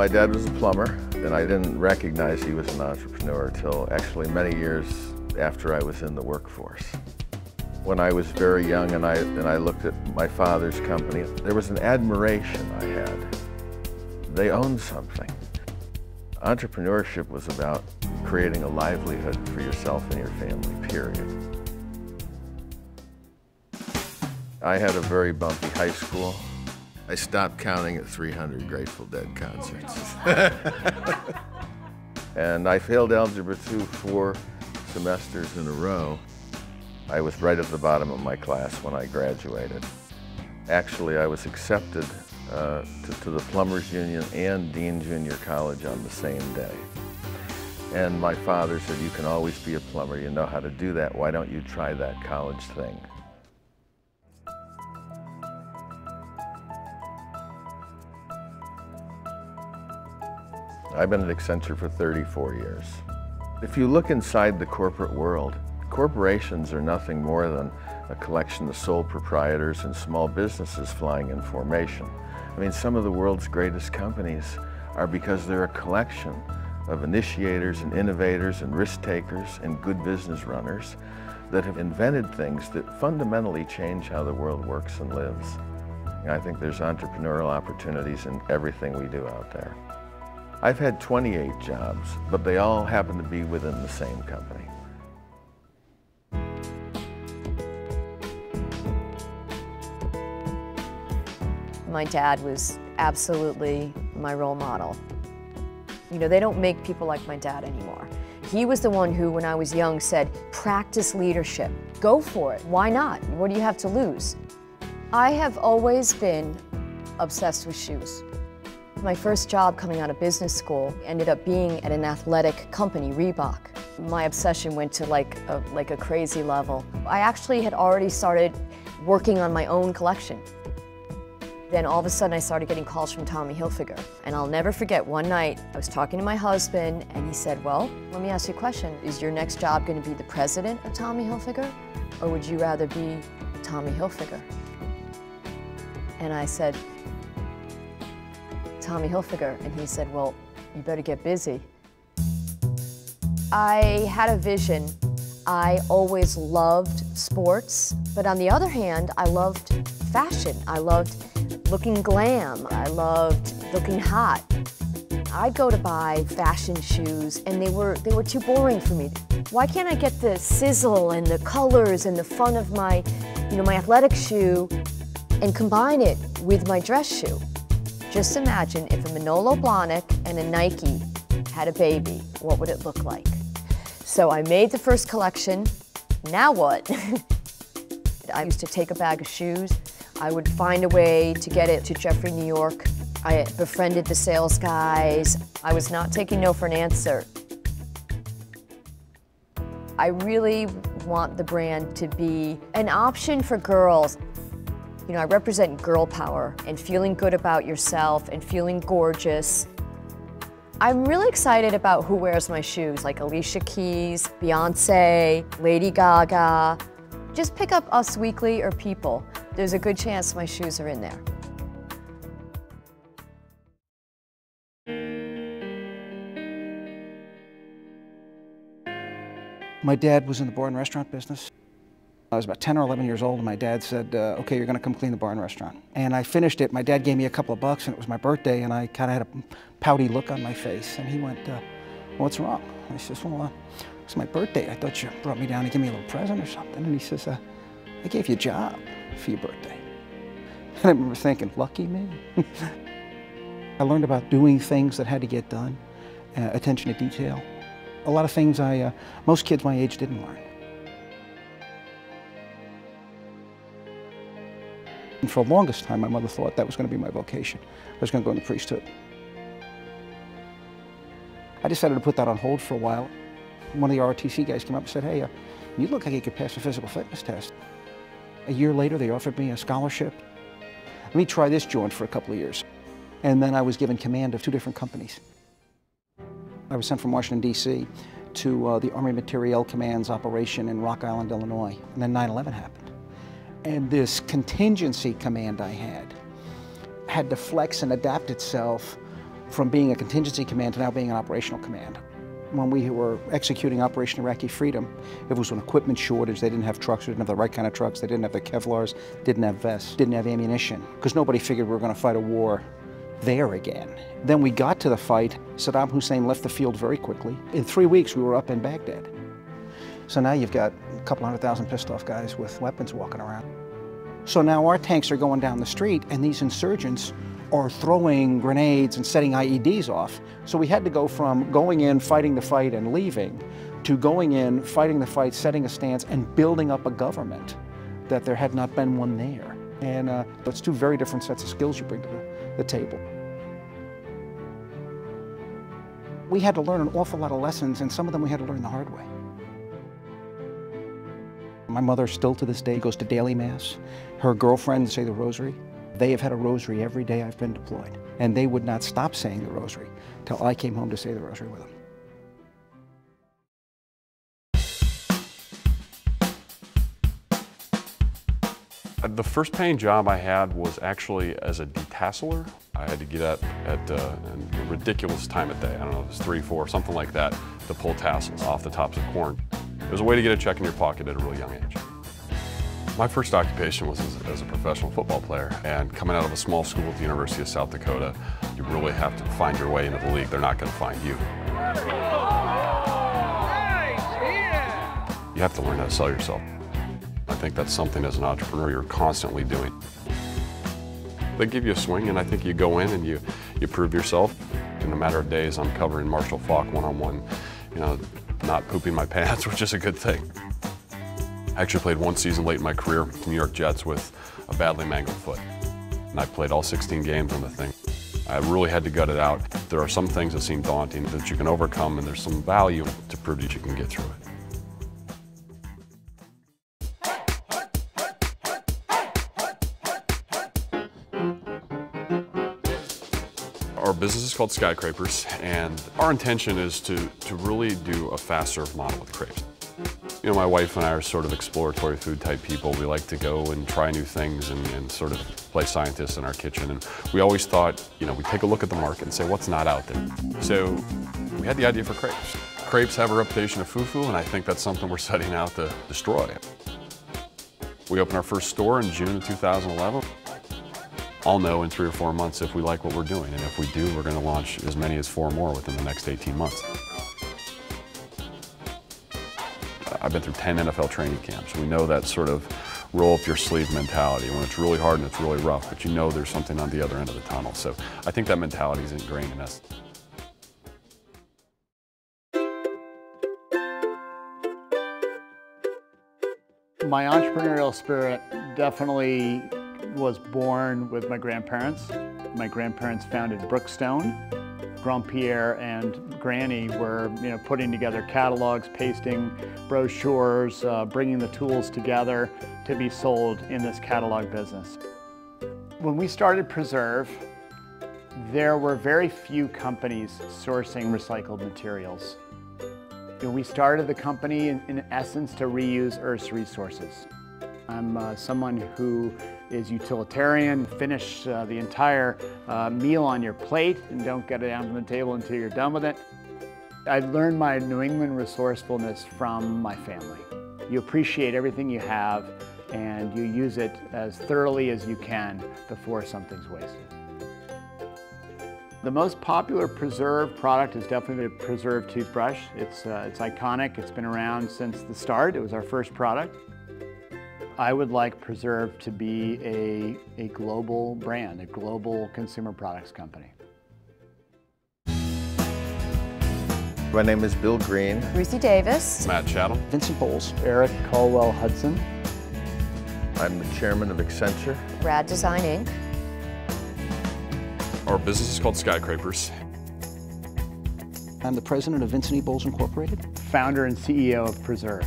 My dad was a plumber, and I didn't recognize he was an entrepreneur until actually many years after I was in the workforce. When I was very young and I looked at my father's company, there was an admiration I had. They owned something. Entrepreneurship was about creating a livelihood for yourself and your family, period. I had a very bumpy high school. I stopped counting at 300 Grateful Dead concerts. And I failed Algebra 2 4 semesters in a row. I was right at the bottom of my class when I graduated. Actually, I was accepted to the Plumbers Union and Dean Junior College on the same day. And my father said, "You can always be a plumber, you know how to do that, why don't you try that college thing?" I've been at Accenture for 34 years. If you look inside the corporate world, corporations are nothing more than a collection of sole proprietors and small businesses flying in formation. I mean, some of the world's greatest companies are because they're a collection of initiators and innovators and risk takers and good business runners that have invented things that fundamentally change how the world works and lives. And I think there's entrepreneurial opportunities in everything we do out there. I've had 28 jobs, but they all happen to be within the same company. My dad was absolutely my role model. You know, they don't make people like my dad anymore. He was the one who, when I was young, said, "Practice leadership. Go for it. Why not? What do you have to lose?" I have always been obsessed with shoes. My first job coming out of business school ended up being at an athletic company, Reebok. My obsession went to like a crazy level. I actually had already started working on my own collection. Then all of a sudden I started getting calls from Tommy Hilfiger. And I'll never forget, one night I was talking to my husband and he said, "Well, let me ask you a question. Is your next job going to be the president of Tommy Hilfiger? Or would you rather be Tommy Hilfiger?" And I said, "Tommy Hilfiger." And he said, "Well, you better get busy." I had a vision. I always loved sports, but on the other hand, I loved fashion. I loved looking glam. I loved looking hot. I'd go to buy fashion shoes and they were too boring for me. Why can't I get the sizzle and the colors and the fun of my, my athletic shoe and combine it with my dress shoe? Just imagine if a Manolo Blahnik and a Nike had a baby, what would it look like? So I made the first collection. Now what? I used to take a bag of shoes. I would find a way to get it to Jeffrey, New York. I befriended the sales guys. I was not taking no for an answer. I really want the brand to be an option for girls. I represent girl power and feeling good about yourself and feeling gorgeous. I'm really excited about who wears my shoes, like Alicia Keys, Beyonce, Lady Gaga. Just pick up Us Weekly or People. There's a good chance my shoes are in there. My dad was in the bar and restaurant business. I was about 10 or 11 years old and my dad said, "Okay, you're gonna come clean the bar and restaurant." And I finished it. My dad gave me a couple of bucks and it was my birthday and I kind of had a pouty look on my face. And he went, "What's wrong?" I says, "Well, it's my birthday. I thought you brought me down to give me a little present or something." And he says, "I gave you a job for your birthday." And I remember thinking, lucky me. I learned about doing things that had to get done, attention to detail. A lot of things most kids my age didn't learn. And for the longest time, my mother thought that was going to be my vocation. I was going to go in the priesthood. I decided to put that on hold for a while. One of the ROTC guys came up and said, "Hey, you look like you could pass a physical fitness test." A year later, they offered me a scholarship. Let me try this joint for a couple of years. And then I was given command of 2 different companies. I was sent from Washington, D.C. to the Army Materiel Command's operation in Rock Island, Illinois. And then 9/11 happened. And this contingency command I had to flex and adapt itself from being a contingency command to now being an operational command. When we were executing Operation Iraqi Freedom, it was an equipment shortage. They didn't have trucks, they didn't have the right kind of trucks, they didn't have the Kevlars, didn't have vests, didn't have ammunition, because nobody figured we were going to fight a war there again. Then we got to the fight. Saddam Hussein left the field very quickly. In 3 weeks, we were up in Baghdad. So now you've got a couple 100,000 pissed off guys with weapons walking around. So now our tanks are going down the street, and these insurgents are throwing grenades and setting IEDs off. So we had to go from going in, fighting the fight, and leaving, to going in, fighting the fight, setting a stance, and building up a government that there had not been one there. And it's two very different sets of skills you bring to the table. We had to learn an awful lot of lessons, and some of them we had to learn the hard way. My mother still to this day goes to daily mass. Her girlfriends say the rosary. They have had a rosary every day I've been deployed, and they would not stop saying the rosary till I came home to say the rosary with them. The first paying job I had was actually as a detasseler. I had to get up at a ridiculous time of day. I don't know, it was 3, 4, something like that, to pull tassels off the tops of corn. It was a way to get a check in your pocket at a really young age. My first occupation was as a professional football player, and coming out of a small school at the University of South Dakota, you really have to find your way into the league. They're not going to find you. You have to learn how to sell yourself. I think that's something as an entrepreneur you're constantly doing. They give you a swing, and I think you go in and you prove yourself. In a matter of days, I'm covering Marshall Faulk one-on-one, not pooping my pants, which is a good thing. I actually played one season late in my career with the New York Jets with a badly mangled foot. And I played all 16 games on the thing. I really had to gut it out. There are some things that seem daunting that you can overcome, and there's some value to prove that you can get through it. Our business is called Skyscrapers, and our intention is to really do a fast serve model with crepes. My wife and I are sort of exploratory food type people. We like to go and try new things and sort of play scientists in our kitchen. And we always thought, we take a look at the market and say, what's not out there? So we had the idea for crepes. Crepes have a reputation of foo-foo, and I think that's something we're setting out to destroy. We opened our first store in June of 2011. I'll know in 3 or 4 months if we like what we're doing, and if we do, we're going to launch as many as 4 more within the next 18 months. I've been through 10 NFL training camps. We know that sort of roll up your sleeve mentality when it's really hard and it's really rough, but you know there's something on the other end of the tunnel. So I think that mentality is ingrained in us. My entrepreneurial spirit definitely was born with my grandparents. My grandparents founded Brookstone. Grand-Pierre and Granny were putting together catalogs, pasting brochures, bringing the tools together to be sold in this catalog business. When we started Preserve, there were very few companies sourcing recycled materials. We started the company in essence to reuse Earth's resources. I'm someone who is utilitarian. Finish the entire meal on your plate and don't get it down to the table until you're done with it. I learned my New England resourcefulness from my family. You appreciate everything you have and you use it as thoroughly as you can before something's wasted. The most popular Preserve product is definitely the Preserve toothbrush. It's iconic. It's been around since the start. It was our first product. I would like Preserve to be a global brand, a global consumer products company. My name is Bill Green. Ruthie Davis. Matt Chatham. Vincent Bowles. Eric Caldwell Hudson. I'm the chairman of Accenture. Rad Design Inc. Our business is called Skyscrapers. I'm the president of Vincent E. Bowles Incorporated. Founder and CEO of Preserve.